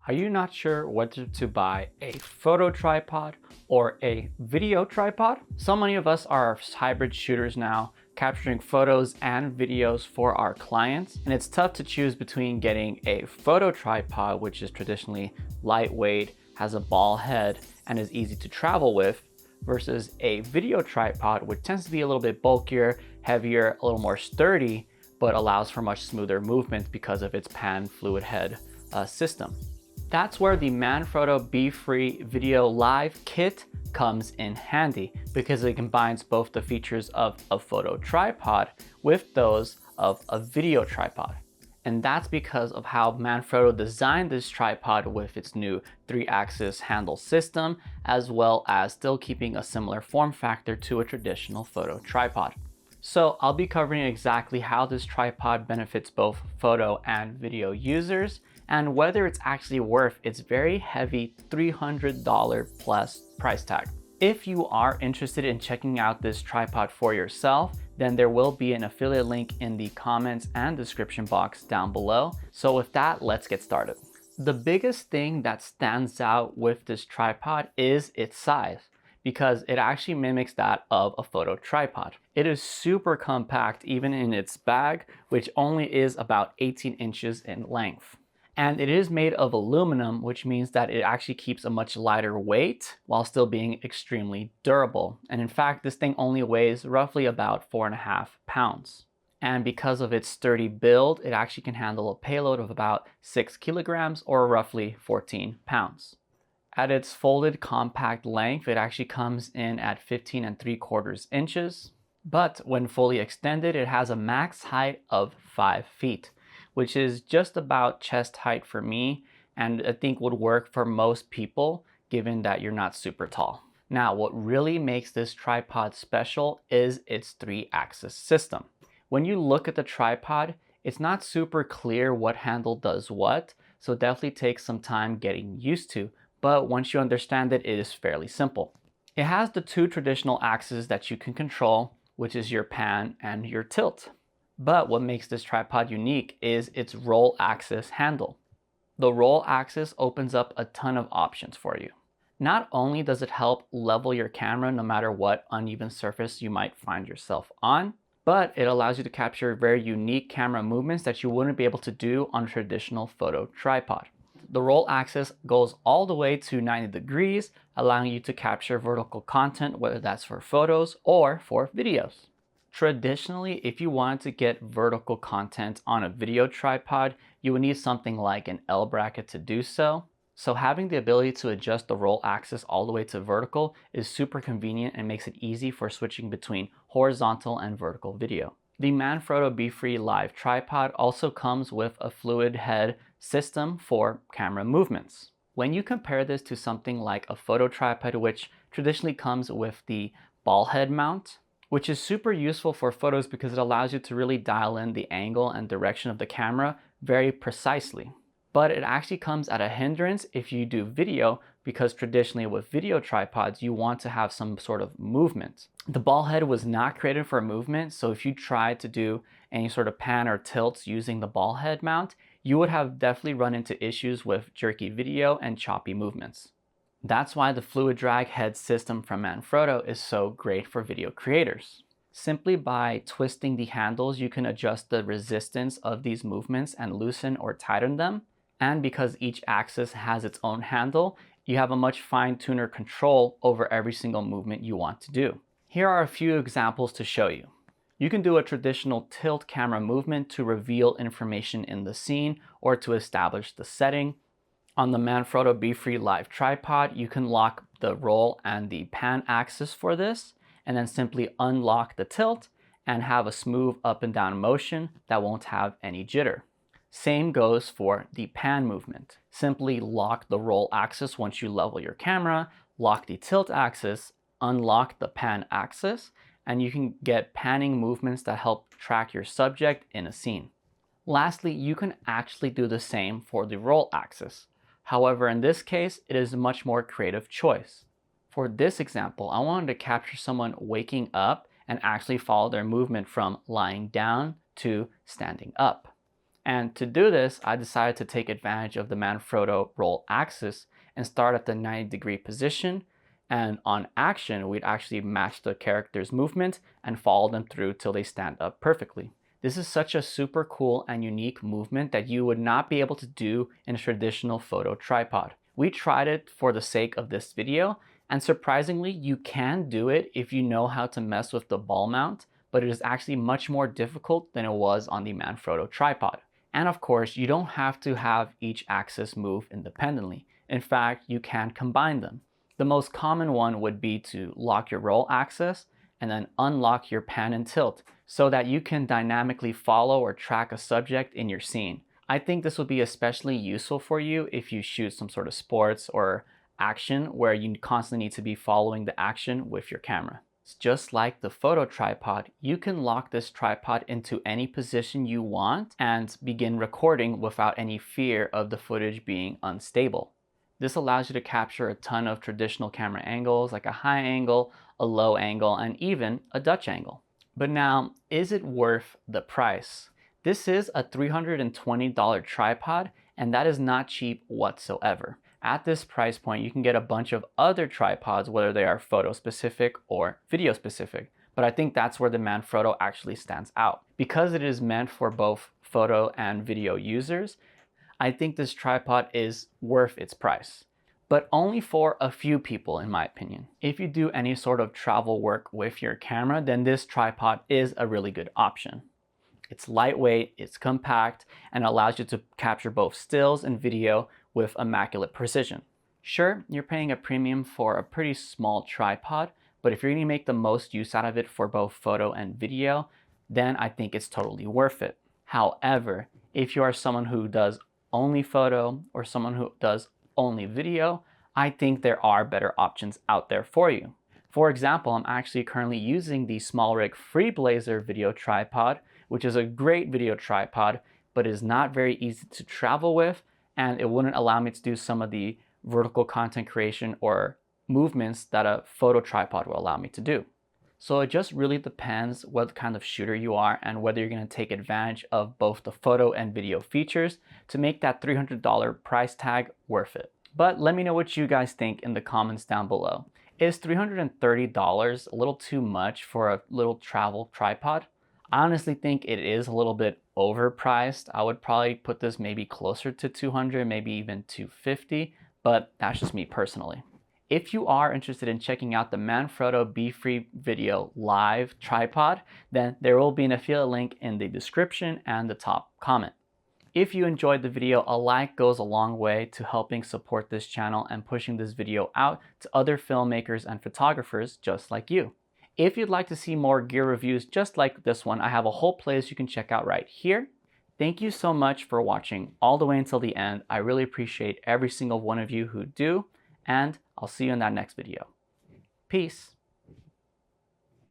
Are you not sure whether to buy a photo tripod or a video tripod? So many of us are hybrid shooters now, capturing photos and videos for our clients, and it's tough to choose between getting a photo tripod, which is traditionally lightweight, has a ball head, and is easy to travel with, versus a video tripod, which tends to be a little bit bulkier, heavier, a little more sturdy, but allows for much smoother movement because of its pan fluid head system. That's where the Manfrotto Befree Video Live Kit comes in handy, because it combines both the features of a photo tripod with those of a video tripod. And that's because of how Manfrotto designed this tripod with its new 3-axis handle system, as well as still keeping a similar form factor to a traditional photo tripod. So I'll be covering exactly how this tripod benefits both photo and video users, and whether it's actually worth its very heavy $300 plus price tag. If you are interested in checking out this tripod for yourself, then there will be an affiliate link in the comments and description box down below. So with that, let's get started. The biggest thing that stands out with this tripod is its size, because it actually mimics that of a photo tripod. It is super compact even in its bag, which only is about 18 inches in length. And it is made of aluminum, which means that it actually keeps a much lighter weight while still being extremely durable. And in fact, this thing only weighs roughly about 4.5 pounds. And because of its sturdy build, it actually can handle a payload of about 6 kilograms or roughly 14 pounds. At its folded compact length, it actually comes in at 15.75 inches. But when fully extended, it has a max height of 5 feet. Which is just about chest height for me, and I think would work for most people given that you're not super tall. Now, what really makes this tripod special is its 3-axis system. When you look at the tripod, it's not super clear what handle does what, so it definitely takes some time getting used to, but once you understand it, it is fairly simple. It has the 2 traditional axes that you can control, which is your pan and your tilt. But what makes this tripod unique is its roll axis handle. The roll axis opens up a ton of options for you. Not only does it help level your camera no matter what uneven surface you might find yourself on, but it allows you to capture very unique camera movements that you wouldn't be able to do on a traditional photo tripod. The roll axis goes all the way to 90 degrees, allowing you to capture vertical content, whether that's for photos or for videos. Traditionally, if you wanted to get vertical content on a video tripod, you would need something like an L bracket to do so. So having the ability to adjust the roll axis all the way to vertical is super convenient and makes it easy for switching between horizontal and vertical video. The Manfrotto Befree Live tripod also comes with a fluid head system for camera movements. When you compare this to something like a photo tripod, which traditionally comes with the ball head mount, which is super useful for photos because it allows you to really dial in the angle and direction of the camera very precisely. But it actually comes at a hindrance if you do video, because traditionally with video tripods, you want to have some sort of movement. The ball head was not created for movement, so if you tried to do any sort of pan or tilts using the ball head mount, you would have definitely run into issues with jerky video and choppy movements. That's why the fluid drag head system from Manfrotto is so great for video creators. Simply by twisting the handles, you can adjust the resistance of these movements and loosen or tighten them. And because each axis has its own handle, you have a much fine-tuner control over every single movement you want to do. Here are a few examples to show you. You can do a traditional tilt camera movement to reveal information in the scene or to establish the setting. On the Manfrotto Befree Live tripod, you can lock the roll and the pan axis for this, and then simply unlock the tilt and have a smooth up and down motion that won't have any jitter. Same goes for the pan movement. Simply lock the roll axis once you level your camera, lock the tilt axis, unlock the pan axis, and you can get panning movements that help track your subject in a scene. Lastly, you can actually do the same for the roll axis. However, in this case, it is a much more creative choice. For this example, I wanted to capture someone waking up and actually follow their movement from lying down to standing up. And to do this, I decided to take advantage of the Manfrotto roll axis and start at the 90-degree position. And on action, we'd actually match the character's movement and follow them through till they stand up perfectly. This is such a super cool and unique movement that you would not be able to do in a traditional photo tripod. We tried it for the sake of this video, and surprisingly, you can do it if you know how to mess with the ball mount, but it is actually much more difficult than it was on the Manfrotto tripod. And of course, you don't have to have each axis move independently. In fact, you can combine them. The most common one would be to lock your roll axis and then unlock your pan and tilt so that you can dynamically follow or track a subject in your scene. I think this would be especially useful for you if you shoot some sort of sports or action where you constantly need to be following the action with your camera. Just like the photo tripod, you can lock this tripod into any position you want and begin recording without any fear of the footage being unstable. This allows you to capture a ton of traditional camera angles like a high angle, a low angle, and even a Dutch angle. But now, is it worth the price? This is a $320 tripod, and that is not cheap whatsoever. At this price point, you can get a bunch of other tripods, whether they are photo specific or video specific. But I think that's where the Manfrotto actually stands out. Because it is meant for both photo and video users, I think this tripod is worth its price. But only for a few people, in my opinion. If you do any sort of travel work with your camera, then this tripod is a really good option. It's lightweight, it's compact, and allows you to capture both stills and video with immaculate precision. Sure, you're paying a premium for a pretty small tripod, but if you're going to make the most use out of it for both photo and video, then I think it's totally worth it. However, if you are someone who does only photo or someone who does only video, I think there are better options out there for you. For example, I'm actually currently using the SmallRig Freeblazer video tripod, which is a great video tripod, but is not very easy to travel with, and it wouldn't allow me to do some of the vertical content creation or movements that a photo tripod will allow me to do. So it just really depends what kind of shooter you are and whether you're going to take advantage of both the photo and video features to make that $300 price tag worth it. But let me know what you guys think in the comments down below. Is $330 a little too much for a little travel tripod? I honestly think it is a little bit overpriced. I would probably put this maybe closer to $200, maybe even $250, but that's just me personally. If you are interested in checking out the Manfrotto Befree video live tripod, then there will be an affiliate link in the description and the top comment. If you enjoyed the video, a like goes a long way to helping support this channel and pushing this video out to other filmmakers and photographers just like you. If you'd like to see more gear reviews just like this one, I have a whole playlist you can check out right here. Thank you so much for watching all the way until the end. I really appreciate every single one of you who do, and I'll see you in that next video. Peace.